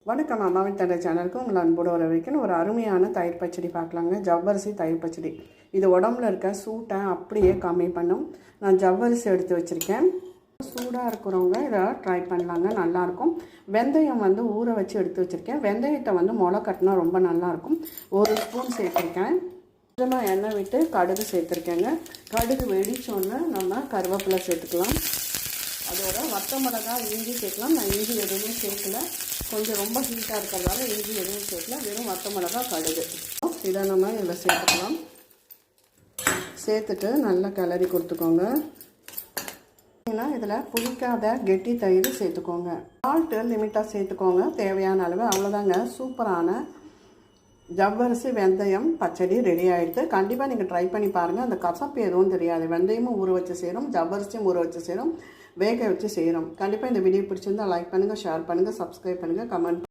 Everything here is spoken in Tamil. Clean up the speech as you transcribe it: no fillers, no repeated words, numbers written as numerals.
வணக்கம். அம்மாவின் தந்தை சேனலுக்கு உங்களை அன்போடு வரவேற்கணும். ஒரு அருமையான தயிர் பச்சடி பார்க்கலாங்க. ஜவ்வரிசி தயிர் பச்சடி. இது உடம்புல இருக்க சூட்டை அப்படியே கம்மி பண்ணும். நான் ஜவ்வரிசி எடுத்து வச்சுருக்கேன். சூடாக இருக்கிறவங்க இதை ட்ரை பண்ணலாங்க, நல்லாயிருக்கும். வெந்தயம் ஊற வச்சு எடுத்து வச்சுருக்கேன். வெந்தயத்தை முளை கட்டினா ரொம்ப நல்லாயிருக்கும். 1 ஸ்பூன் சேர்த்துருக்கேன். கொஞ்சமாக எண்ணெய் விட்டு கடுகு சேர்த்துருக்கேங்க. கடுகு வெடிச்சோன்னே நம்ம கருவேப்பிலை சேர்த்துக்கலாம். அதோட வத்த மிளகாய், இஞ்சி சேர்க்கலாம். நான் இஞ்சி எதுவுமே சேர்க்கல, கொஞ்சம் ரொம்ப ஹீட்டாக இருக்கிறதால இஞ்சி எதுவும் சேர்க்கல. வெறும் வத்த மிளகாய், கடுகு இதை நம்ம இதில் சேர்த்துக்கலாம். சேர்த்துட்டு நல்லா கிளறி கொடுத்துக்கோங்க. இதில் புளிக்காத கெட்டி தயிர் சேர்த்துக்கோங்க. சால்ட்டு லிமிட்டாக சேர்த்துக்கோங்க, தேவையான அளவு. அவ்வளோதாங்க, சூப்பரான ஜவ்வரிசி வெந்தயம் பச்சடி ரெடி ஆகிடுது. கண்டிப்பாக நீங்கள் ட்ரை பண்ணி பாருங்கள். அந்த கசப்பு எதுவும் தெரியாது. வெந்தயமும் ஊற வச்சு செய்கிறோம், ஜவ்வரிசியும் ஊற வச்சு செய்கிறோம், வேக வச்சு செய்கிறோம். கண்டிப்பாக இந்த வீடியோ பிடிச்சிருந்தால் லைக் பண்ணுங்கள், ஷேர் பண்ணுங்கள், சப்ஸ்கிரைப் பண்ணுங்கள், கமெண்ட்